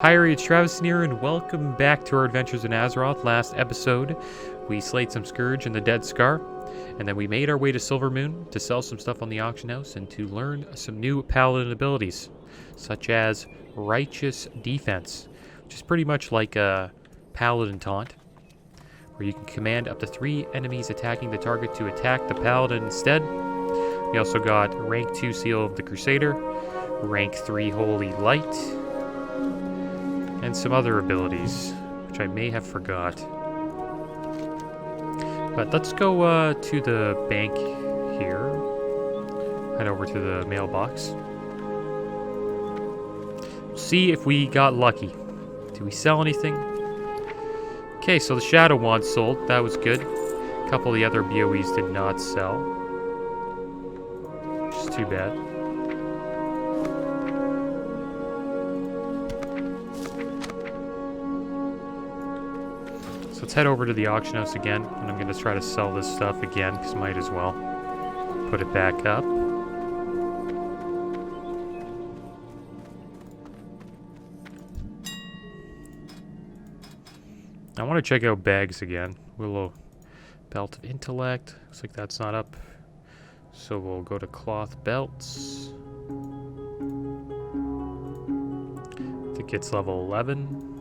Hi, it's Travis here, and welcome back to our adventures in Azeroth. Last episode, we slayed some Scourge and the Dead Scar, and then we made our way to Silvermoon to sell some stuff on the auction house and to learn some new Paladin abilities, such as Righteous Defense, which is pretty much like a Paladin taunt, where you can command up to 3 enemies attacking the target to attack the Paladin instead. We also got Rank 2 Seal of the Crusader, Rank 3 Holy Light, and some other abilities, which I may have forgot. But let's go to the bank here. Head over to the mailbox. See if we got lucky. Did we sell anything? Okay, so the Shadow Wand sold. That was good. A couple of the other BOEs did not sell, which is too bad. Let's head over to the auction house again, and I'm going to try to sell this stuff again, because might as well. Put it back up. I want to check out bags again. Willow Belt of Intellect. Looks like that's not up. So we'll go to cloth belts. I think it's level 11.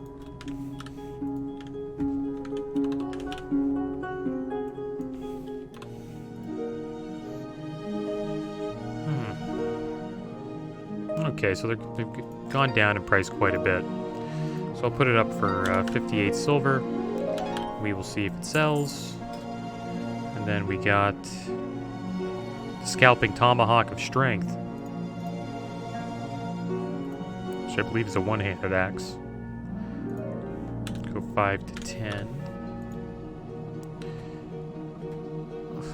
Okay, so they've gone down in price quite a bit. So I'll put it up for 58 silver. We will see if it sells. And then we got the Scalping Tomahawk of Strength, which I believe is a one-handed axe. Go 5 to 10.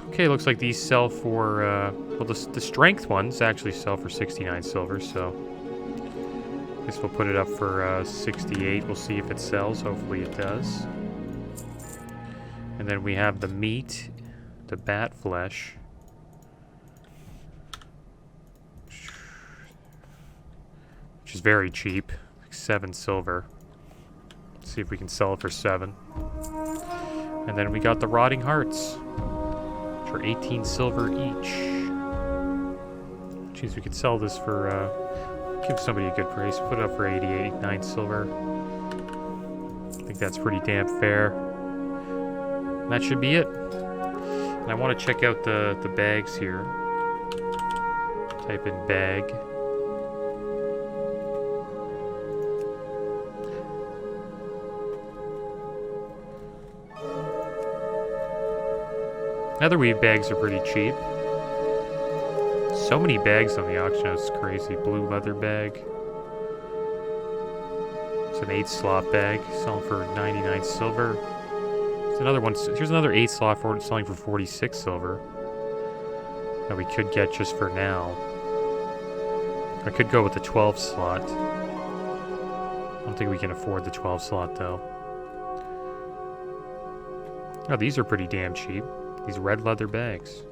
Okay, looks like these sell for, well, the strength ones actually sell for 69 silver, so I guess we'll put it up for 68. We'll see if it sells. Hopefully it does. And then we have the meat, the bat flesh, which is very cheap, like 7 silver. Let's see if we can sell it for 7. And then we got the rotting hearts for 18 silver each. Jeez, we could sell this for, give somebody a good price. Put it up for 88, 9 silver. I think that's pretty damn fair. And that should be it. And I want to check out the bags here. Type in bag. Netherweave bags are pretty cheap. So many bags on the auction house, it's crazy. Blue leather bag. It's an 8 slot bag, selling for 99 silver. There's another one. Here's another 8 slot for selling for 46 silver. That we could get just for now. I could go with the 12 slot. I don't think we can afford the 12 slot though. Oh, these are pretty damn cheap. These red leather bags.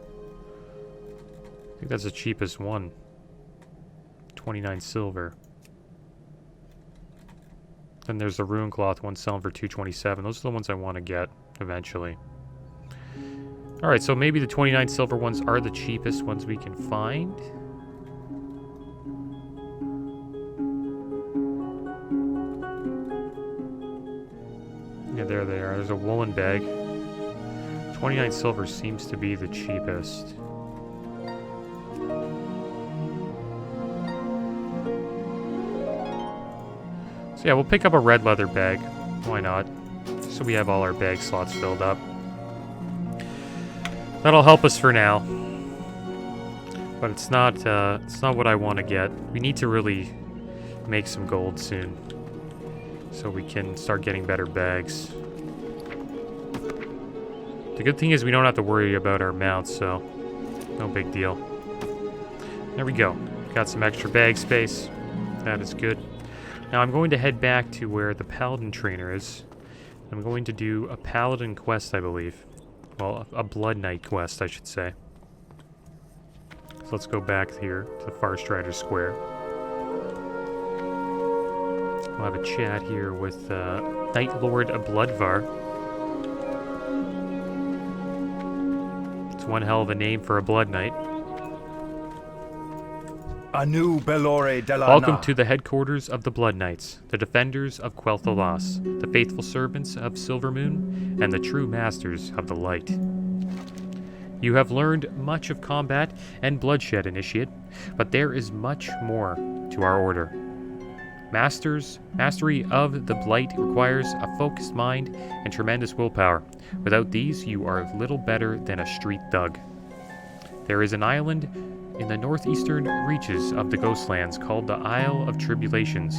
I think that's the cheapest one. 29 silver. Then there's the rune cloth one selling for 227. Those are the ones I want to get eventually. Alright, so maybe the 29 silver ones are the cheapest ones we can find. Yeah, there they are. There's a woolen bag. 29 silver seems to be the cheapest. So yeah, we'll pick up a red leather bag. Why not? So we have all our bag slots filled up. That'll help us for now. But it's not what I want to get. We need to really make some gold soon, so we can start getting better bags. The good thing is we don't have to worry about our mounts, so no big deal. There we go. Got some extra bag space. That is good. Now I'm going to head back to where the Paladin trainer is. I'm going to do a Paladin quest, I believe. Well, a Blood Knight quest, I should say. So let's go back here to the Farstrider Square. We'll have a chat here with Night Lord Bloodvar. It's one hell of a name for a Blood Knight. Anu Belore de la Welcome Na. to the headquarters of the Blood Knights, the defenders of Quel'Thalas, the faithful servants of Silvermoon, and the true masters of the light. You have learned much of combat and bloodshed, Initiate, but there is much more to our order. Mastery of the Blight requires a focused mind and tremendous willpower. Without these, you are little better than a street thug. There is an island in the northeastern reaches of the Ghostlands called the Isle of Tribulations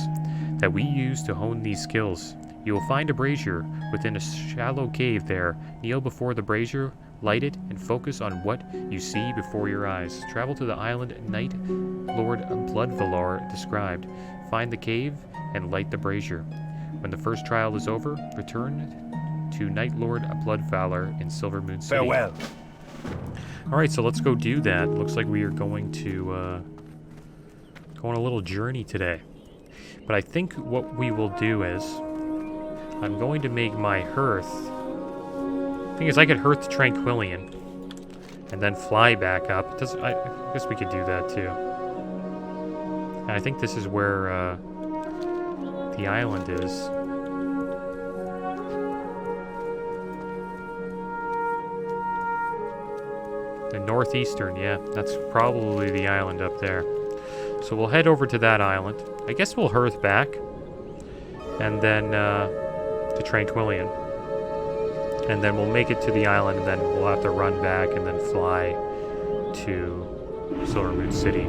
that we use to hone these skills. You will find a brazier within a shallow cave there. Kneel before the brazier, light it, and focus on what you see before your eyes. Travel to the island Night Lord Bloodvalor described. Find the cave and light the brazier. When the first trial is over, return to Night Lord Bloodvalor in Silvermoon City. Farewell. Alright, so let's go do that. Looks like we are going to go on a little journey today. But I think what we will do is I'm going to make my hearth. The thing is, I could hearth Tranquillian and then fly back up. I guess we could do that too. And I think this is where the island is. The northeastern, yeah. That's probably the island up there. So we'll head over to that island. I guess we'll hearth back. And then to Tranquillian. And then we'll make it to the island, and then we'll have to run back and then fly to Silvermoon City.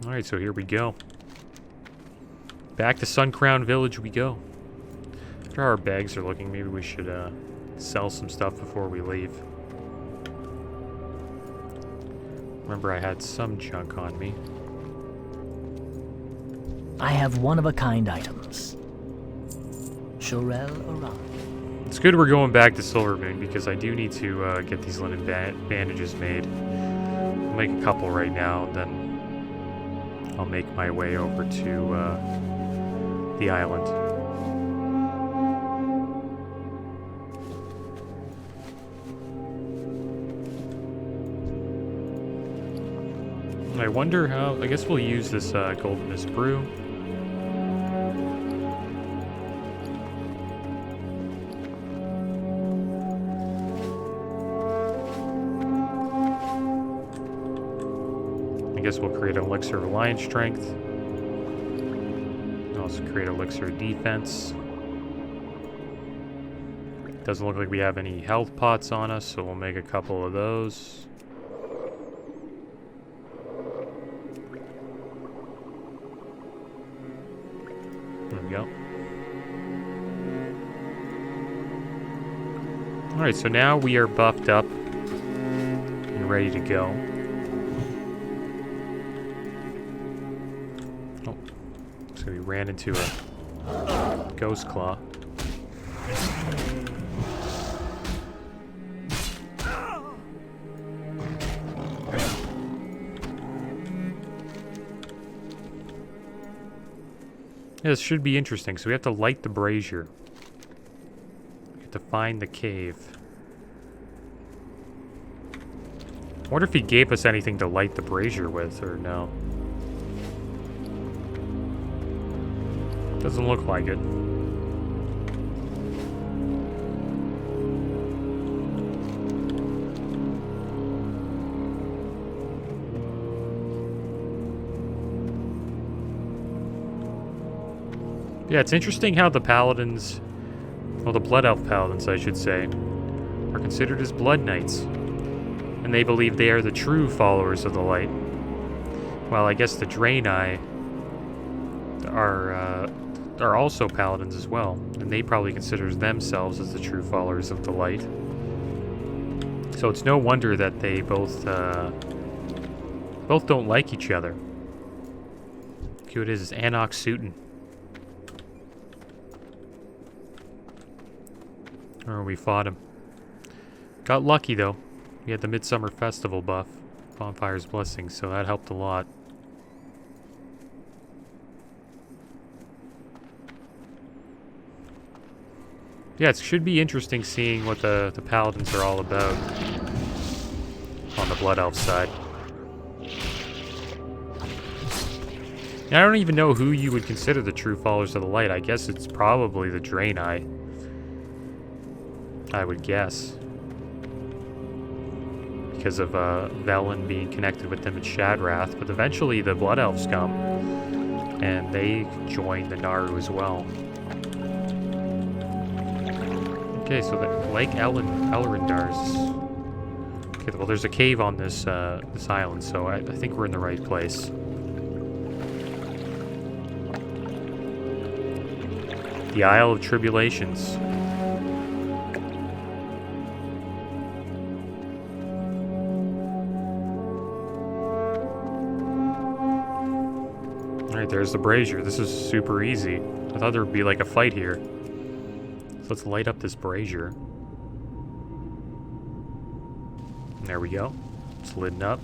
Alright, so here we go. Back to Suncrown Village we go. After our bags are looking, maybe we should sell some stuff before we leave. Remember, I had some junk on me. I have one-of-a-kind items. Shorel arrived. It's good we're going back to Silvermoon, because I do need to get these linen bandages made. I'll make a couple right now, then I'll make my way over to the island. I wonder how... I guess we'll use this Goldenest Brew. I guess we'll create an Elixir of Alliance Strength. Also create Elixir of Defense. Doesn't look like we have any health pots on us, so we'll make a couple of those. There we go. Alright, so now we are buffed up and ready to go. Oh, so we ran into a ghost claw. Yeah, this should be interesting. So we have to light the brazier. We have to find the cave. I wonder if he gave us anything to light the brazier with, or no. Doesn't look like it. Yeah, it's interesting how the paladins, well, the Blood Elf Paladins, I should say, are considered as Blood Knights. And they believe they are the true followers of the light. Well, I guess the Draenei are also paladins as well. And they probably consider themselves as the true followers of the light. So it's no wonder that they both don't like each other. Who it is Anok Sutin. Or we fought him. Got lucky though. We had the Midsummer Festival buff. Bonfire's blessing, so that helped a lot. Yeah, it should be interesting seeing what the paladins are all about on the Blood Elf side. And I don't even know who you would consider the true followers of the light. I guess it's probably the Draenei. I would guess. Because of Velen being connected with them at Shadrath. But eventually the Blood Elves come. And they join the Naru as well. Okay, so Lake Elrendar's. Okay, well there's a cave on this this island, so I think we're in the right place. The Isle of Tribulations. Alright, there's the brazier. This is super easy. I thought there would be like a fight here. So let's light up this brazier. There we go. It's lit up.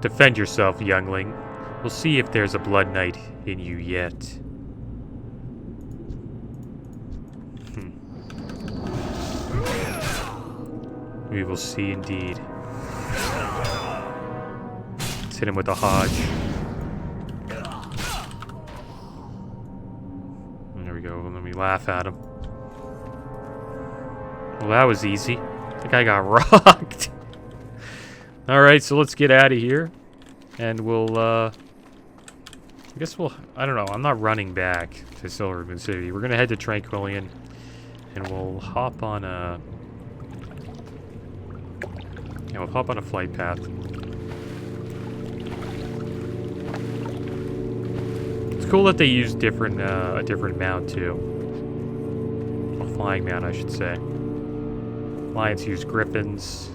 Defend yourself, youngling. We'll see if there's a blood knight in you yet. We will see indeed. Let's hit him with a Hodge. There we go. Let me laugh at him. Well, that was easy. The guy got rocked. Alright, so let's get out of here. And we'll, I guess we'll, I don't know. I'm not running back to Silvermoon City. We're going to head to Tranquillion. And we'll hop on a... Yeah, we'll hop on a flight path. It's cool that they use different, a different mount too. A flying mount, I should say. Lions use griffins.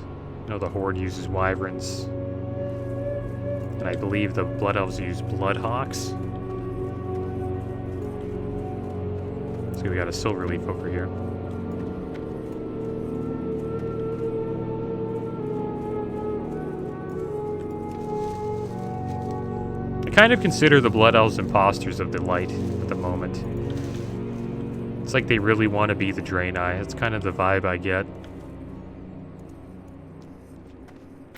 You know, the Horde uses wyverns. And I believe the Blood Elves use bloodhawks. So we got a silverleaf over here. I kind of consider the Blood Elves imposters of the light at the moment. It's like they really want to be the Draenei. That's kind of the vibe I get.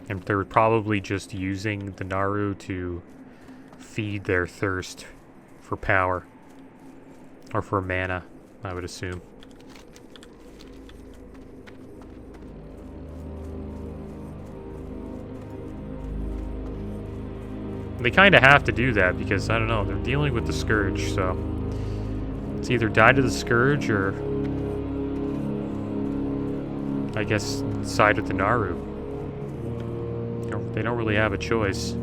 And they're probably just using the Naru to feed their thirst for power. Or for mana, I would assume. They kind of have to do that because, I don't know, they're dealing with the Scourge, so... It's either die to the Scourge or... I guess side with the Naru. They don't really have a choice.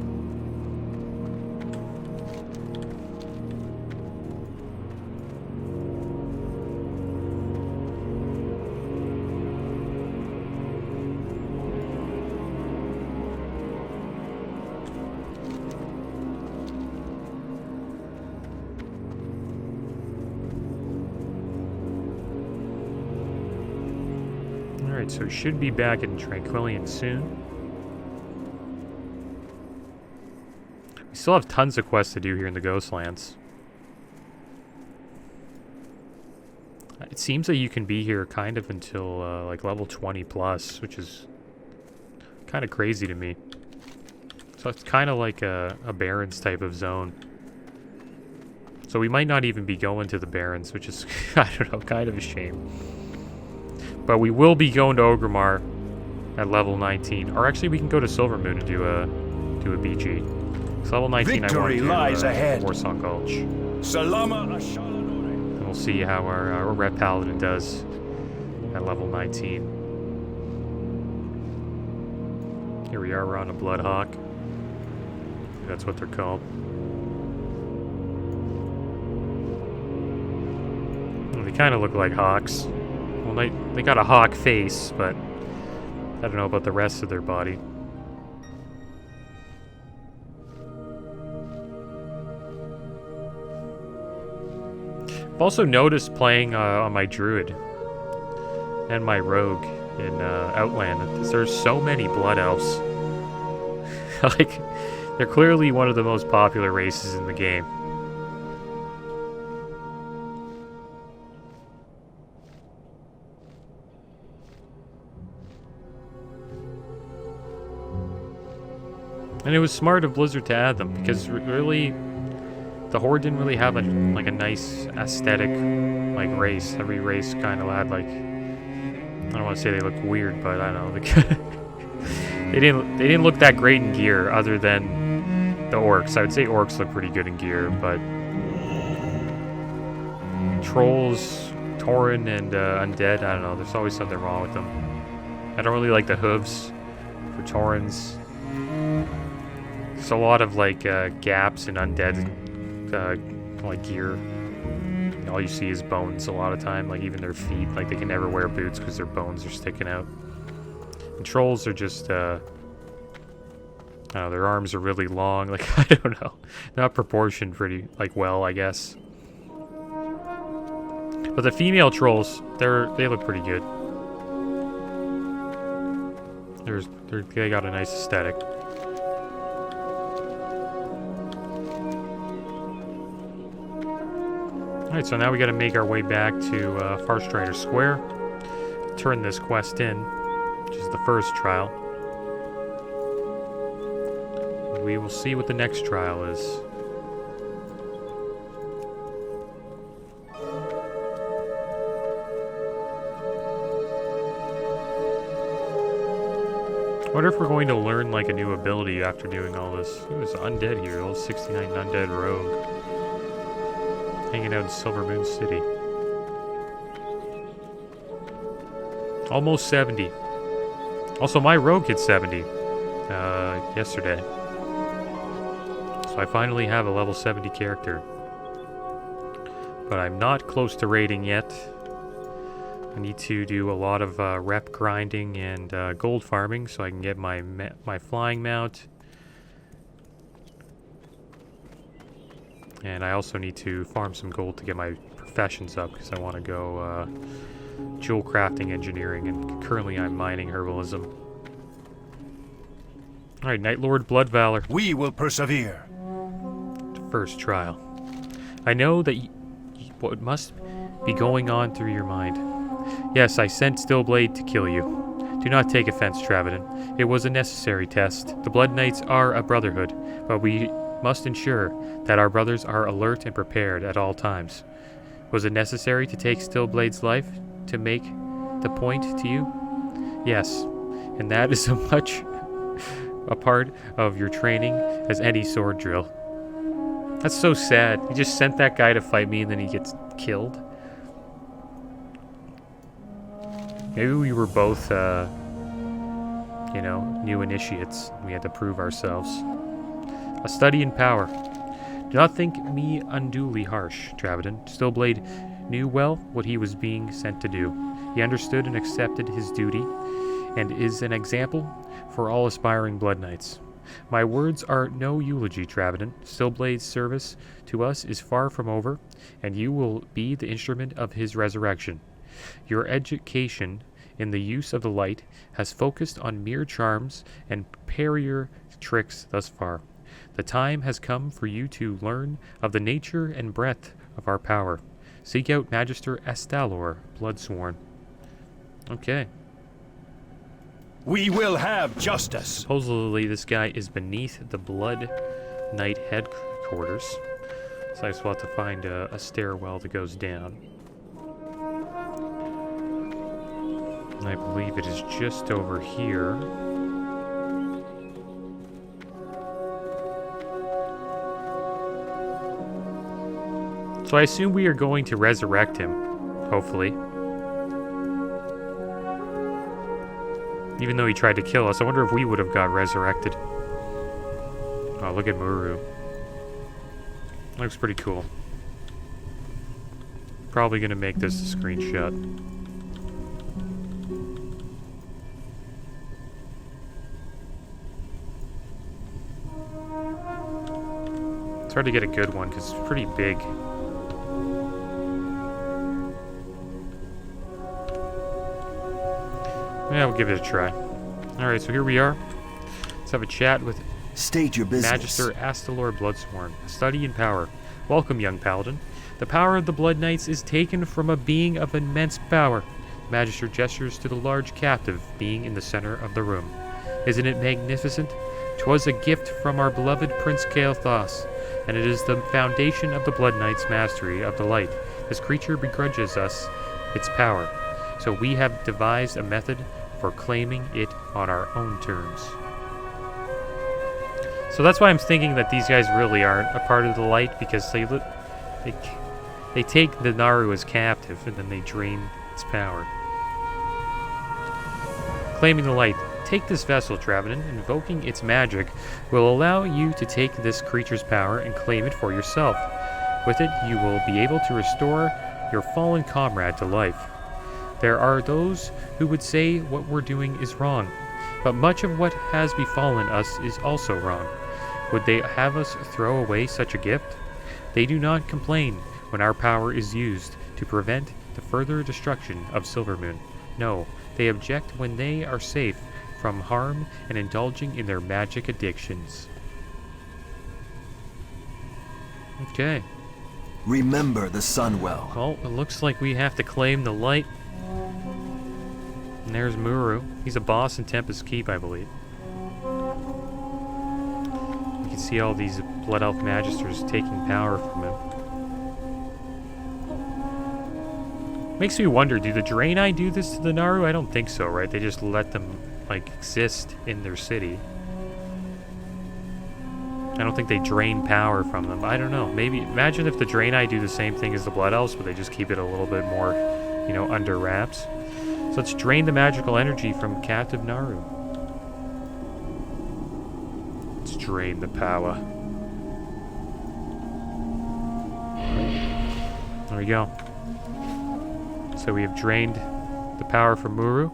Alright, so we should be back in Tranquillion soon. We still have tons of quests to do here in the Ghostlands. It seems that you can be here kind of until like level 20 plus, which is kind of crazy to me. So it's kind of like a Barrens type of zone. So we might not even be going to the Barrens, which is, I don't know, kind of a shame. But we will be going to Orgrimmar at level 19. Or actually, we can go to Silvermoon and do a BG. So level 19, Victory lies ahead. Warsong Gulch. Salama And we'll see how our Red Paladin does at level 19. Here we are, we're on a Bloodhawk. That's what they're called. Well, they kind of look like hawks. Well, they got a hawk face, but I don't know about the rest of their body. I've also noticed playing on my druid and my rogue in Outland. There's so many Blood Elves. Like, they're clearly one of the most popular races in the game. And it was smart of Blizzard to add them, because really, the Horde didn't really have a nice aesthetic like race. Every race kind of had like, I don't want to say they look weird, but I don't know. They didn't look that great in gear, other than the orcs. I would say orcs look pretty good in gear, but trolls, Tauren, and undead, I don't know. There's always something wrong with them. I don't really like the hooves for Taurens. There's a lot of like gaps in undead like gear. All you see is bones a lot of time. Like even their feet, like they can never wear boots because their bones are sticking out. And trolls are just, I don't know, their arms are really long. Like I don't know, not proportioned pretty like well, I guess. But the female trolls, they look pretty good. They got a nice aesthetic. Alright, so now we gotta make our way back to Farstrider Square. Turn this quest in, which is the first trial. We will see what the next trial is. I wonder if we're going to learn like a new ability after doing all this. Ooh, there's an undead here, level 69 undead rogue. Hanging out in Silver Moon City. Almost 70. Also, my rogue hit 70 yesterday. So I finally have a level 70 character. But I'm not close to raiding yet. I need to do a lot of rep grinding and gold farming so I can get my flying mount. And I also need to farm some gold to get my professions up because I want to go jewel crafting engineering, and currently I'm mining herbalism. Alright, Night Lord Blood Valor. We will persevere. First trial. I know that what must be going on through your mind. Yes, I sent Stillblade to kill you. Do not take offense, Travadin. It was a necessary test. The Blood Knights are a brotherhood, but we must ensure that our brothers are alert and prepared at all times. Was it necessary to take Stillblade's life to make the point to you? Yes, and that is as much a part of your training as any sword drill. That's so sad. You just sent that guy to fight me and then he gets killed. Maybe we were both, you know, new initiates. We had to prove ourselves. A study in power. Do not think me unduly harsh, Travadin. Stillblade knew well what he was being sent to do. He understood and accepted his duty, and is an example for all aspiring Blood Knights. My words are no eulogy, Travadin. Stillblade's service to us is far from over, and you will be the instrument of his resurrection. Your education in the use of the light has focused on mere charms and parrier tricks thus far. The time has come for you to learn of the nature and breadth of our power. Seek out Magister Astalor, Bloodsworn. Okay. We will have justice. Supposedly this guy is beneath the Blood Knight headquarters. So I just want to find a stairwell that goes down. And I believe it is just over here. So I assume we are going to resurrect him, hopefully. Even though he tried to kill us, I wonder if we would have got resurrected. Oh, look at Muru. Looks pretty cool. Probably gonna make this a screenshot. It's hard to get a good one because it's pretty big. Yeah, we'll give it a try. Alright, so here we are. Let's have a chat with State your business. Magister Astalor Bloodsworn. Study and power. Welcome, young paladin. The power of the Blood Knights is taken from a being of immense power. The Magister gestures to the large captive being in the center of the room. Isn't it magnificent? 'Twas a gift from our beloved Prince Kael'thas, and it is the foundation of the Blood Knight's mastery of the light. This creature begrudges us its power, so we have devised a method for claiming it on our own terms. So that's why I'm thinking that these guys really aren't a part of the light, because they take the Naru as captive and then they drain its power. Claiming the light. Take this vessel, Travanin. Invoking its magic will allow you to take this creature's power and claim it for yourself. With it, you will be able to restore your fallen comrade to life. There are those who would say what we're doing is wrong, but much of what has befallen us is also wrong. Would they have us throw away such a gift? They do not complain when our power is used to prevent the further destruction of Silvermoon. No, they object when they are safe from harm and indulging in their magic addictions. Okay. Remember the sun well. Well, it looks like we have to claim the light. And there's Muru. He's a boss in Tempest Keep, I believe. You can see all these Blood Elf Magisters taking power from him. Makes me wonder, do the Draenei do this to the Naru? I don't think so, right? They just let them, like, exist in their city. I don't think they drain power from them. I don't know. Maybe, imagine if the Draenei do the same thing as the Blood Elves, but they just keep it a little bit more, you know, under wraps. So let's drain the magical energy from captive Naru. Let's drain the power. There we go. So we have drained the power from Muru.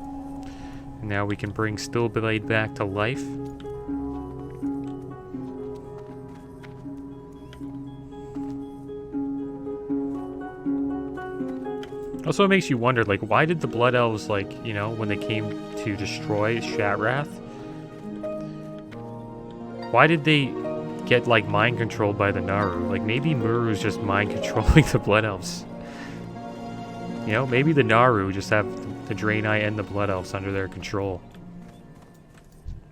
And now we can bring Stillblade back to life. Also, it makes you wonder, like, why did the Blood Elves, like, you know, when they came to destroy Shatrath, why did they get, like, mind controlled by the Naru? Like, maybe Muru's just mind controlling the Blood Elves. You know, maybe the Naru just have the Draenei and the Blood Elves under their control.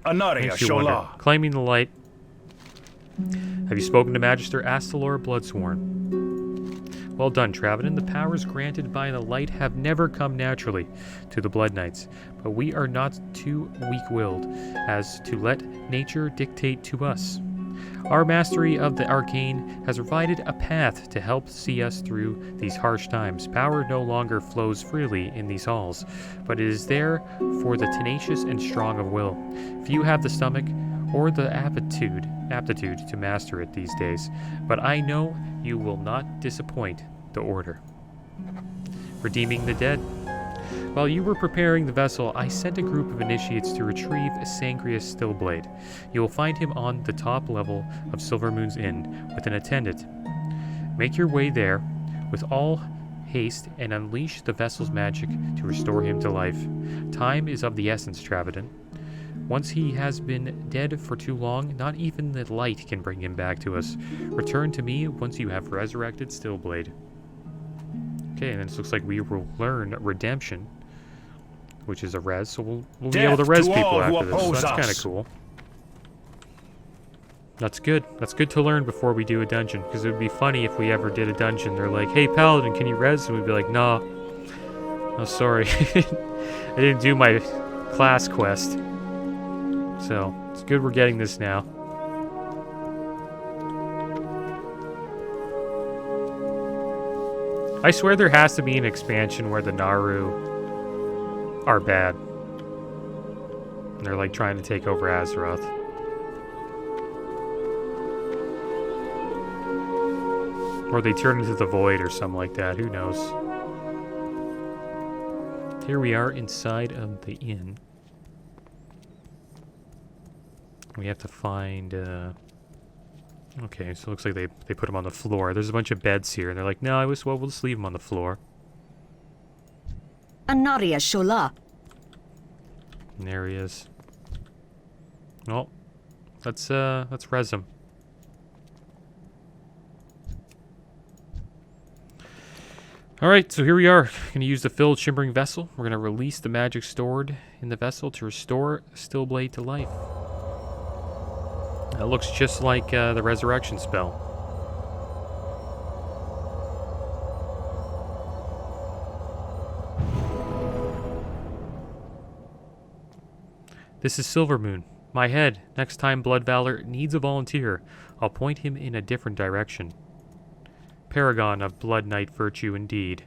Anaria Makes you wonder. Shola. Claiming the light. Have you spoken to Magister Astalor Bloodsworn? Well done, Travanin. The powers granted by the light have never come naturally to the Blood Knights, but we are not too weak-willed as to let nature dictate to us. Our mastery of the arcane has provided a path to help see us through these harsh times. Power no longer flows freely in these halls, but it is there for the tenacious and strong of will. Few have the stomach or the aptitude to master it these days, but I know you will not disappoint the Order. Redeeming the dead. While you were preparing the vessel, I sent a group of initiates to retrieve Sangrius Stillblade. You will find him on the top level of Silvermoon's Inn with an attendant. Make your way there with all haste and unleash the vessel's magic to restore him to life. Time is of the essence, Travanin. Once he has been dead for too long, not even the light can bring him back to us. Return to me once you have resurrected Stillblade. Okay, and then it looks like we will learn Redemption, which is a res, so we'll be able to res people after this, so that's kind of cool. That's good. That's good to learn before we do a dungeon, because it would be funny if we ever did a dungeon. They're like, hey, Paladin, can you res? And we'd be like, nah. Oh, sorry. I didn't do my class quest. So, it's good we're getting this now. I swear there has to be an expansion where the Naru are bad. And they're like trying to take over Azeroth. Or they turn into the Void or something like that, who knows. Here we are inside of the inn. We have to find, okay, so it looks like they put him on the floor. There's a bunch of beds here, and they're like, no, we'll just leave him on the floor. Anaria Shola. And there he is. Well, let's res him. Alright, so here we are. Gonna use the filled shimmering vessel. We're gonna release the magic stored in the vessel to restore Stillblade to life. That looks just like the resurrection spell. This is Silvermoon. My head. Next time Blood Valor needs a volunteer, I'll point him in a different direction. Paragon of Blood Knight virtue indeed.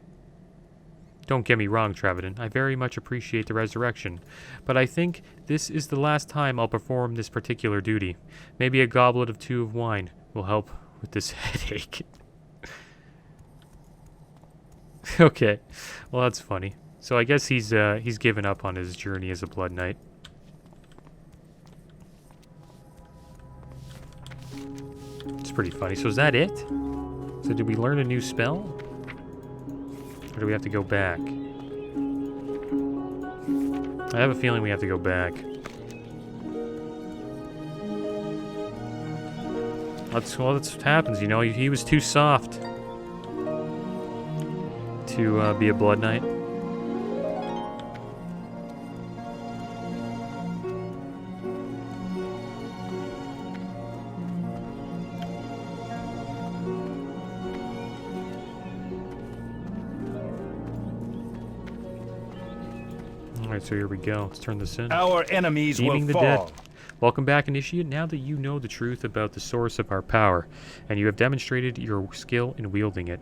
Don't get me wrong, Trevedon. I very much appreciate the resurrection, but I think this is the last time I'll perform this particular duty. Maybe a goblet of 2 of wine will help with this headache. Okay, well that's funny. So I guess he's given up on his journey as a Blood Knight. It's pretty funny. So is that it? So did we learn a new spell? Or do we have to go back? I have a feeling we have to go back. That's what happens, you know. He was too soft to be a Blood Knight. Alright, so here we go. Let's turn this in. Our enemies Deeming will the fall. dead. Welcome back, Initiate. Now that you know the truth about the source of our power, and you have demonstrated your skill in wielding it,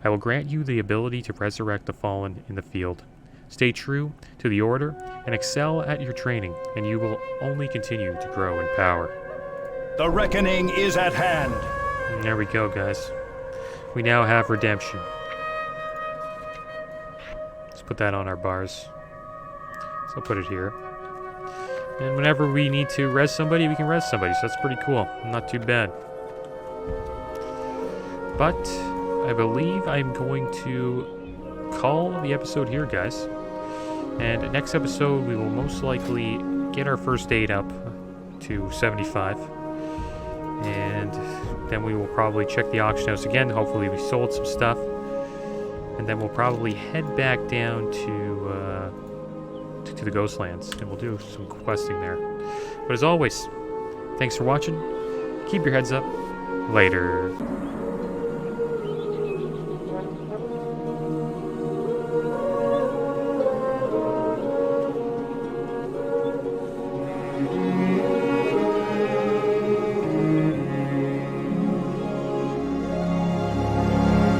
I will grant you the ability to resurrect the fallen in the field. Stay true to the Order and excel at your training, and you will only continue to grow in power. The reckoning is at hand. And there we go, guys. We now have redemption. Let's put that on our bars. So I'll put it here. And whenever we need to res somebody, we can res somebody. So that's pretty cool. Not too bad. But I believe I'm going to call the episode here, guys. And next episode, we will most likely get our first aid up to 75. And then we will probably check the auction house again. Hopefully we sold some stuff. And then we'll probably head back down to the Ghostlands, and we'll do some questing there. But as always, thanks for watching. Keep your heads up. Later.